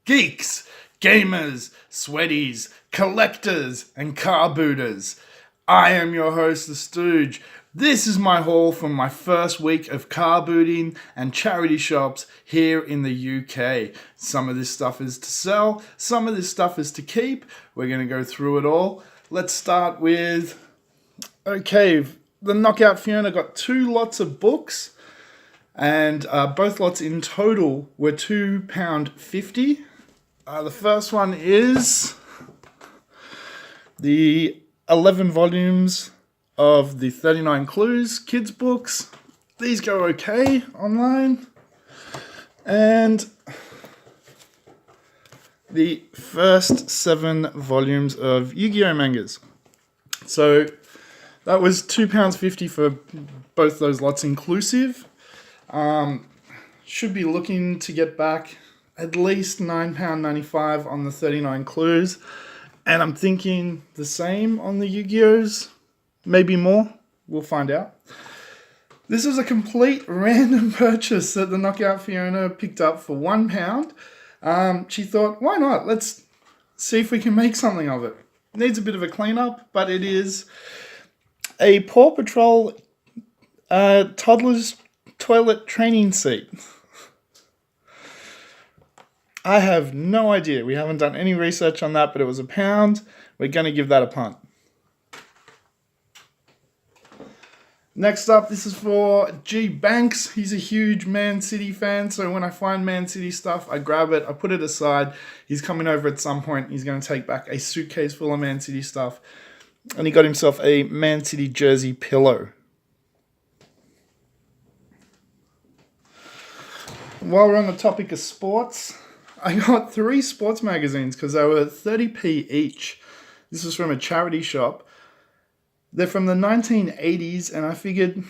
Geeks, gamers, sweaties, collectors, and carbooters. I am your host, the Stooge. This is my haul from my first week of car booting and charity shops here in the UK. Some of this stuff is to sell, some of this stuff is to keep. We're going to go through it all. Let's start with, the Knockout Fiona got 2 lots of books, and both lots in total were £2.50. The first one is the 11 volumes of the 39 Clues kids books. These go okay online. And the first 7 volumes of Yu-Gi-Oh mangas. So that was £2.50 for both those lots inclusive. Should be looking to get back at least £9.95 on the 39 Clues. And I'm thinking the same on the Yu-Gi-Ohs. Maybe more. We'll find out. This was a complete random purchase that the Knockout Fiona picked up for £1. She thought, why not? Let's see if we can make something of it. Needs a bit of a cleanup, but it is a Paw Patrol toddler's toilet training seat. I have no idea. We haven't done any research on that, but it was £1. We're going to give that a punt. Next up, this is for G Banks. He's a huge Man City fan, so when I find Man City stuff, I grab it, I put it aside. He's coming over at some point. He's going to take back a suitcase full of Man City stuff. And he got himself a Man City jersey pillow. While we're on the topic of sports, I got 3 sports magazines because they were 30p each. This was from a charity shop. They're from the 1980s, and I figured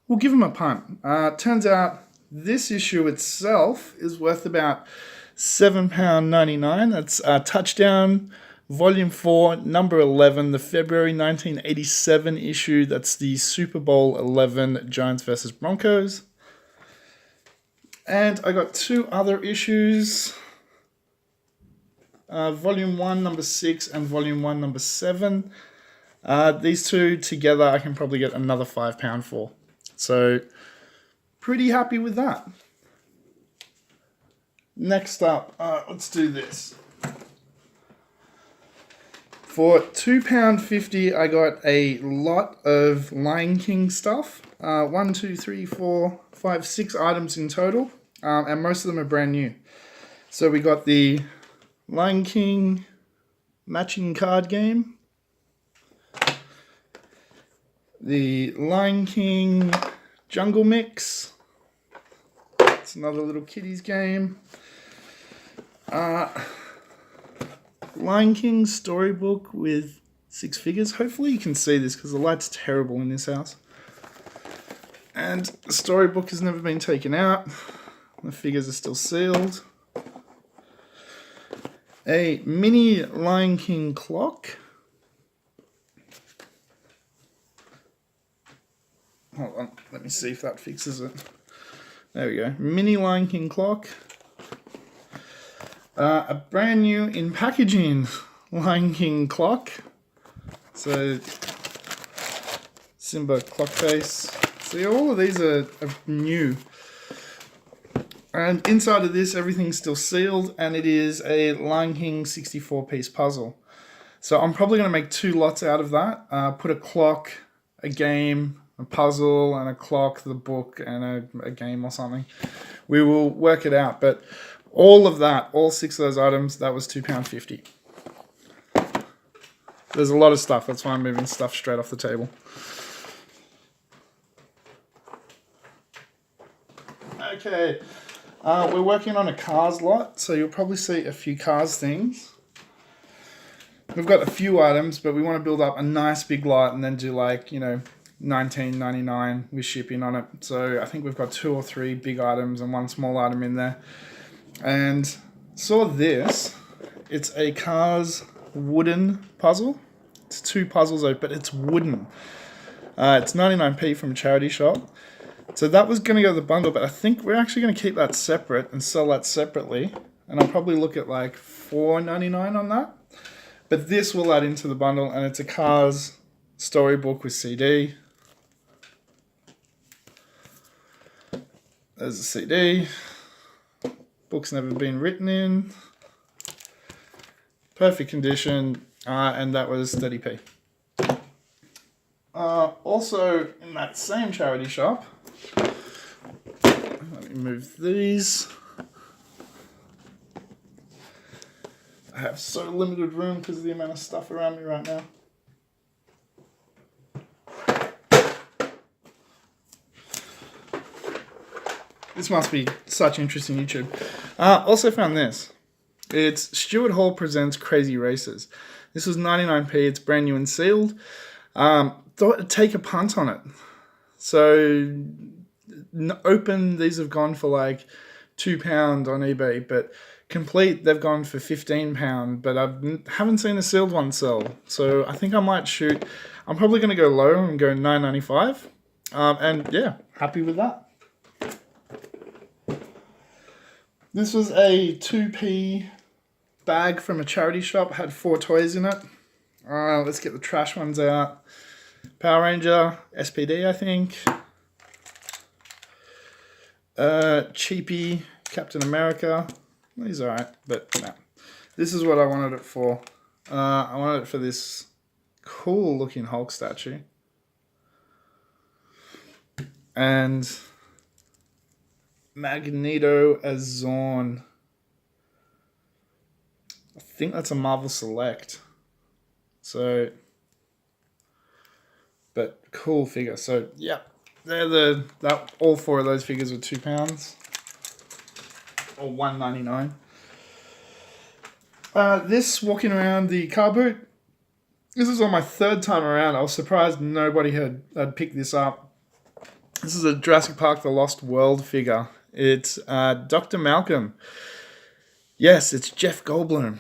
we'll give them a punt. Turns out this issue itself is worth about £7.99. That's Touchdown, Volume 4, Number 11, the February 1987 issue. That's the Super Bowl 11 Giants versus Broncos. And I got 2 other issues. Volume 1, Number 6, and Volume 1, Number 7. These 2 together I can probably get another £5 for. So, pretty happy with that. Next up, let's do this. For £2.50 I got a lot of Lion King stuff. 1, 2, 3, 4, 5, 6 items in total. And most of them are brand new. So we got the Lion King matching card game. The Lion King Jungle Mix. It's another little kiddies game. Lion King storybook with 6 figures. Hopefully you can see this because the light's terrible in this house. And the storybook has never been taken out. The figures are still sealed. A mini Lion King clock. Hold on, let me see if that fixes it. There we go. Mini Lion King clock. A brand new in packaging Lion King clock. So, Simba clock face. See, all of these are new. And inside of this, everything's still sealed, and it is a Lion King 64-piece puzzle. So I'm probably going to make 2 lots out of that. Put a clock, a game, a puzzle, and a clock, the book, and a game or something. We will work it out, but all of that, all 6 of those items, that was £2.50. There's a lot of stuff, that's why I'm moving stuff straight off the table. Okay, we're working on a Cars lot, so you'll probably see a few Cars things. We've got a few items, but we want to build up a nice big lot and then do $19.99 with shipping on it. So I think we've got 2 or 3 big items and 1 small item in there. And saw this. It's a Cars wooden puzzle. It's 2 puzzles, but it's wooden. It's 99p from a charity shop. So that was going to go to the bundle, but I think we're actually going to keep that separate and sell that separately. and I'll probably look at like $4.99 on that. But this will add into the bundle, and it's a Cars storybook with CD. There's a CD. Book's never been written in. Perfect condition, and that was 30p. Also, in that same charity shop, let me move these. I have so limited room because of the amount of stuff around me right now. This must be such interesting YouTube. Also found this. It's Stuart Hall Presents Crazy Races. This was 99p. It's brand new and sealed. Thought I'd take a punt on it. So open, these have gone for like £2 on eBay, but complete, they've gone for £15, but I haven't seen a sealed one sell. So I think I might shoot. I'm probably going to go low and go $9.95. And yeah, happy with that. This was a 2p bag from a charity shop. Had 4 toys in it. Let's get the trash ones out. Power Ranger, SPD, I think. Cheapy, Captain America. He's alright, but no. This is what I wanted it for. I wanted it for this cool looking Hulk statue. And Magneto as Zorn. I think that's a Marvel Select. So, but cool figure. So yeah, they're all 4 of those figures were £2 or $1.99. This walking around the Carboot. This is on my 3rd time around. I was surprised nobody had picked this up. This is a Jurassic Park: The Lost World figure. It's Dr. Malcolm. Yes, it's Jeff Goldblum.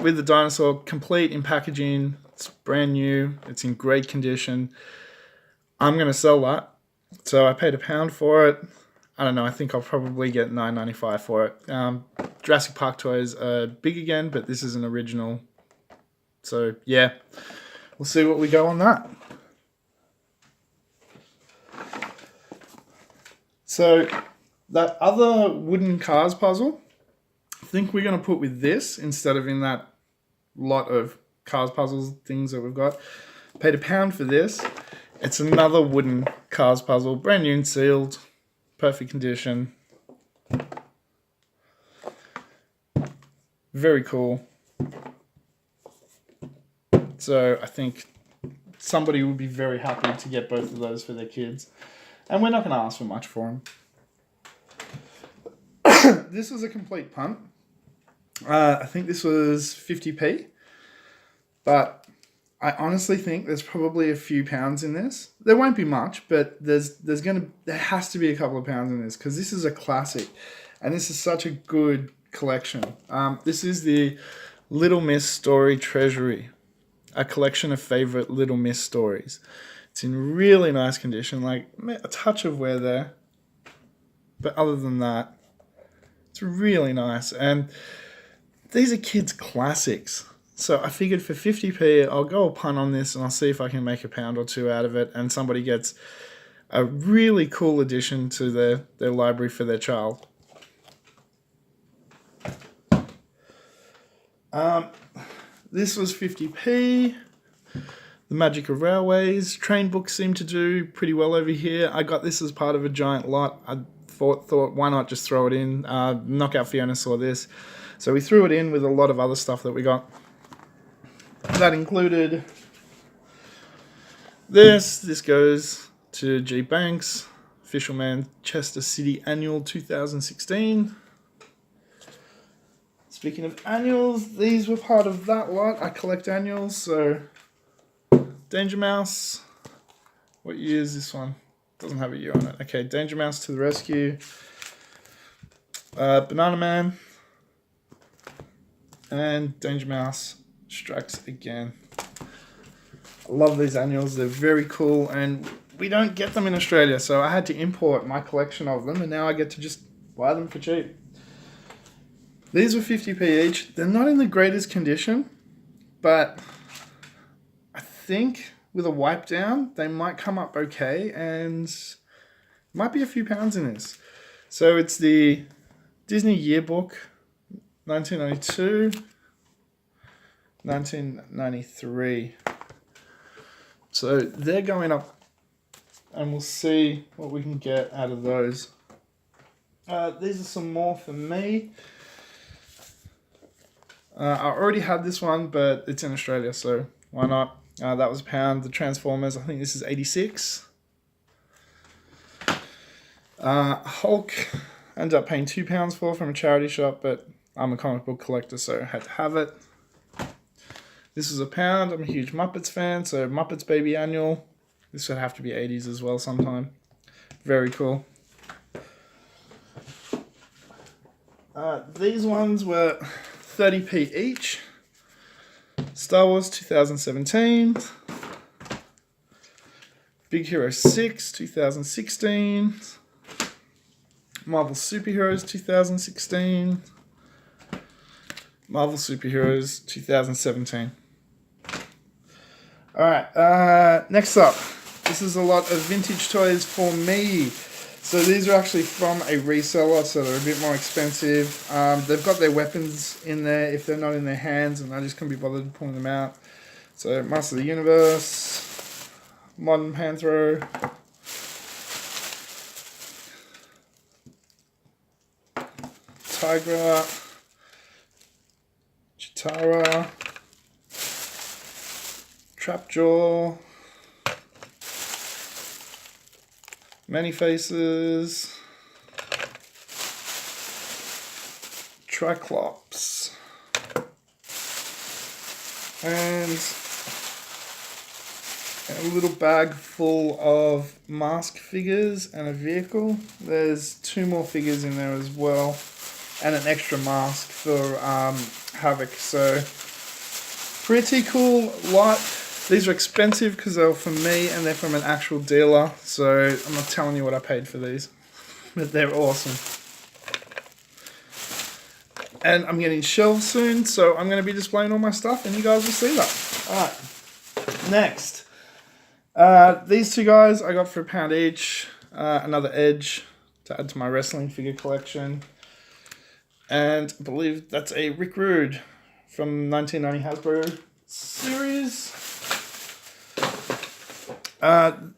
With the dinosaur, complete in packaging. It's brand new. It's in great condition. I'm going to sell that. So I paid £1 for it. I don't know. I think I'll probably get $9.95 for it. Jurassic Park toys are big again, but this is an original. So yeah, we'll see what we go on that. So that other wooden Cars puzzle, I think we're going to put with this instead of in that lot of Cars puzzles things that we've got. Paid £1 for this. It's another wooden Cars puzzle, brand new and sealed, perfect condition. Very cool. So I think somebody would be very happy to get both of those for their kids. And we're not going to ask for much for them. This was a complete punt. I think this was 50p. But I honestly think there's probably a few pounds in this. There won't be much, but there has to be a couple of pounds in this because this is a classic. And this is such a good collection. This is the Little Miss Story Treasury. A collection of favorite Little Miss stories. It's in really nice condition, like a touch of wear there. But other than that, it's really nice. And these are kids' classics. So I figured for 50p, I'll go a punt on this and I'll see if I can make £1 or $2 out of it. And somebody gets a really cool addition to their library for their child. This was 50p. The Magic of Railways. Train books seem to do pretty well over here. I got this as part of a giant lot. I thought why not just throw it in. Knockout Fiona saw this. So we threw it in with a lot of other stuff that we got. That included this. This goes to G Banks. Official Manchester City Annual 2016. Speaking of annuals, these were part of that lot. I collect annuals, so Danger Mouse. What year is this one? Doesn't have a year on it. Okay, Danger Mouse to the rescue. Banana Man. And Danger Mouse strikes again. I love these annuals. They're very cool, and we don't get them in Australia, so I had to import my collection of them, and now I get to just buy them for cheap. These were 50p each. They're not in the greatest condition, but I think with a wipe down, they might come up okay, and might be a few pounds in this. So it's the Disney Yearbook, 1992, 1993. So they're going up, and we'll see what we can get out of those. These are some more for me. I already had this one, but it's in Australia, so why not? That was £1. The Transformers, I think this is 86. Hulk, I ended up paying £2 for from a charity shop, but I'm a comic book collector, so I had to have it. This is £1. I'm a huge Muppets fan, so Muppets Baby Annual. This would have to be 80s as well sometime. Very cool. These ones were 30p each. Star Wars 2017. Big Hero 6 2016. Marvel Superheroes 2016. Marvel Superheroes 2017. Alright, next up. This is a lot of vintage toys for me. So these are actually from a reseller, so they're a bit more expensive. They've got their weapons in there if they're not in their hands, and I just couldn't be bothered pulling them out. So Master of the Universe, Modern Panthro, Tigra, Chitara, Trapjaw, Many Faces, Triclops, and a little bag full of mask figures and a vehicle. There's 2 more figures in there as well, and an extra mask for Havoc. So pretty cool lot. These are expensive because they're for me and they're from an actual dealer, so I'm not telling you what I paid for these, but they're awesome. And I'm getting shelves soon, so I'm going to be displaying all my stuff and you guys will see that. Alright, next. These 2 guys I got for £1 each. Another Edge to add to my wrestling figure collection. And I believe that's a Rick Rude from 1990 Hasbro series.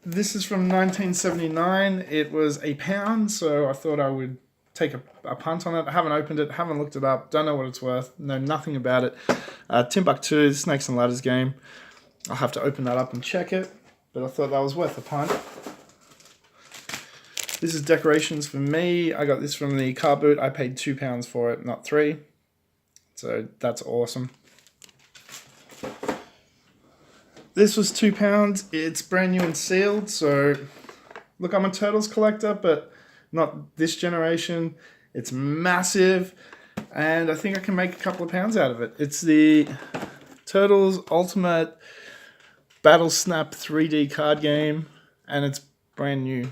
This is from 1979. It was £1, so I thought I would take a punt on it. I haven't opened it, haven't looked it up, don't know what it's worth, know nothing about it. Timbuktu, Snakes and Ladders game. I'll have to open that up and check it, but I thought that was worth a punt. This is decorations for me. I got this from the Carboot. I paid £2 for it, not 3. So that's awesome. This was £2. It's brand new and sealed. So look, I'm a Turtles collector, but not this generation. It's massive, and I think I can make a couple of pounds out of it. It's the Turtles Ultimate Battle Snap 3D card game, and it's brand new.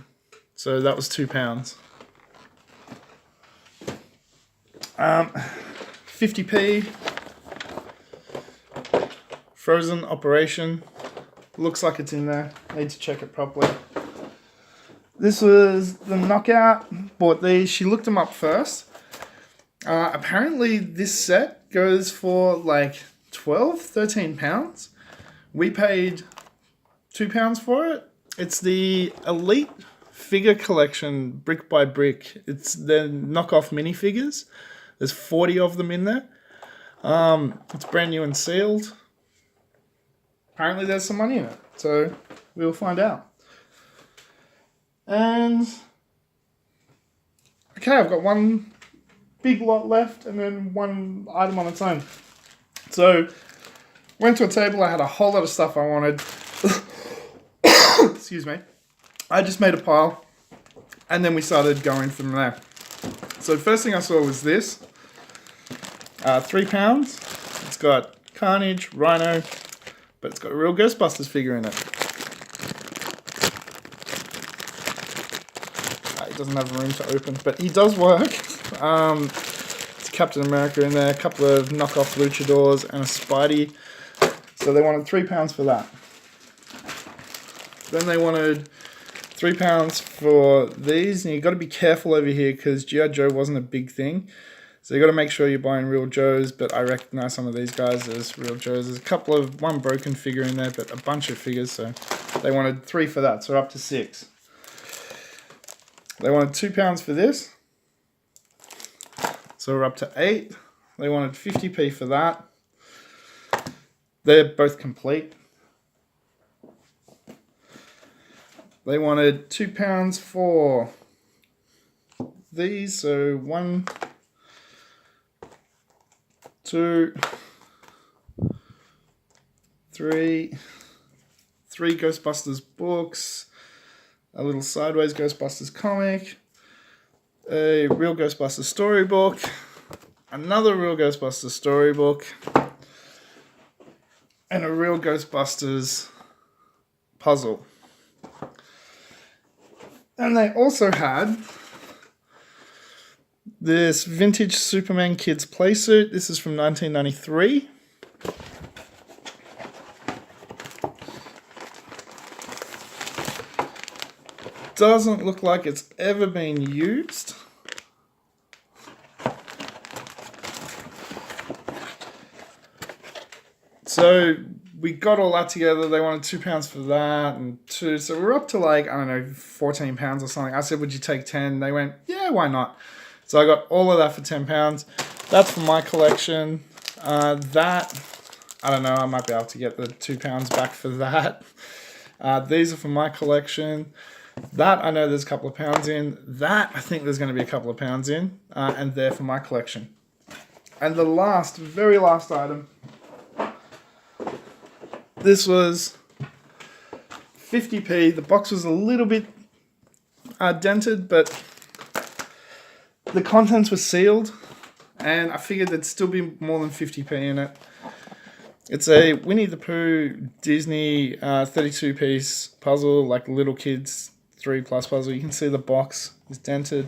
So that was £2. 50p. Frozen Operation. Looks like it's in there. Need to check it properly. This was the Knockout. Bought these. She looked them up first. Apparently this set goes for like 12, 13 pounds. We paid £2 for it. It's the Elite Figure Collection, brick by brick. It's the knockoff minifigures. There's 40 of them in there. It's brand new and sealed. Apparently there's some money in it, so we'll find out. And okay, I've got one big lot left and then one item on its own. So went to a table, I had a whole lot of stuff I wanted. Excuse me. I just made a pile and then we started going from there. So the first thing I saw was this. £3. It's got Carnage, Rhino, but it's got a real Ghostbusters figure in it. He doesn't have room to open, but he does work. It's Captain America in there, a couple of knockoff luchadors, and a Spidey. So they wanted £3 for that. Then they wanted £3 for these, and you've got to be careful over here because G.I. Joe wasn't a big thing. So you got to make sure you're buying real Joes, but I recognize some of these guys as real Joes. There's one broken figure in there, but a bunch of figures, so they wanted 3 for that, so we're up to 6. They wanted £2 for this, so we're up to 8. They wanted 50p for that. They're both complete. They wanted £2 for these, so 1, 2, 3 Ghostbusters books, a little sideways Ghostbusters comic, a real Ghostbusters storybook, another real Ghostbusters storybook, and a real Ghostbusters puzzle. And they also had this vintage Superman Kids playsuit. This is from 1993. Doesn't look like it's ever been used. So we got all that together. They wanted £2 for that and 2. So we're up to like, I don't know, £14 or something. I said, would you take 10? They went, yeah, why not? So I got all of that for £10. That's for my collection. That, I don't know, I might be able to get the £2 back for that. These are for my collection. That, I know there's a couple of pounds in. That, I think there's going to be a couple of pounds in. And they're for my collection. And the last, very last item. This was 50p. The box was a little bit dented, but the contents were sealed. And I figured there'd still be more than 50p in it. It's a Winnie the Pooh Disney 32-piece puzzle, like little kids 3+ puzzle. You can see the box is dented,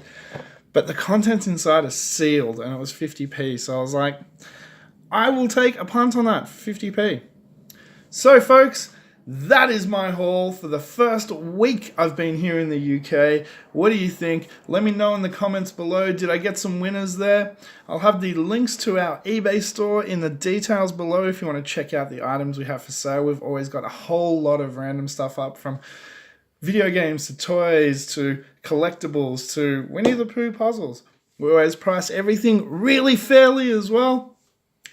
but the contents inside are sealed, and it was 50p. So I was like, I will take a punt on that, 50p. So folks, that is my haul for the first week I've been here in the UK. What do you think? Let me know in the comments below. Did I get some winners there? I'll have the links to our eBay store in the details below if you want to check out the items we have for sale. We've always got a whole lot of random stuff up, from video games to toys to collectibles to Winnie the Pooh puzzles. We always price everything really fairly as well.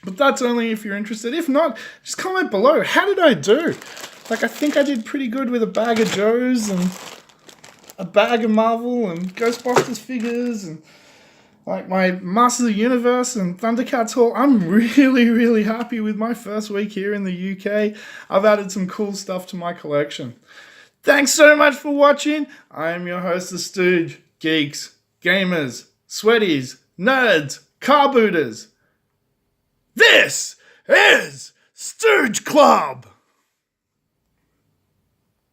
But that's only if you're interested. If not, just comment below. How did I do? Like, I think I did pretty good with a bag of Joes and a bag of Marvel and Ghostbusters figures and like my Masters of the Universe and Thundercats haul. I'm really, really happy with my first week here in the UK. I've added some cool stuff to my collection. Thanks so much for watching. I am your host, the Stooge. Geeks, gamers, sweaties, nerds, carbooters. This is Stooge Club!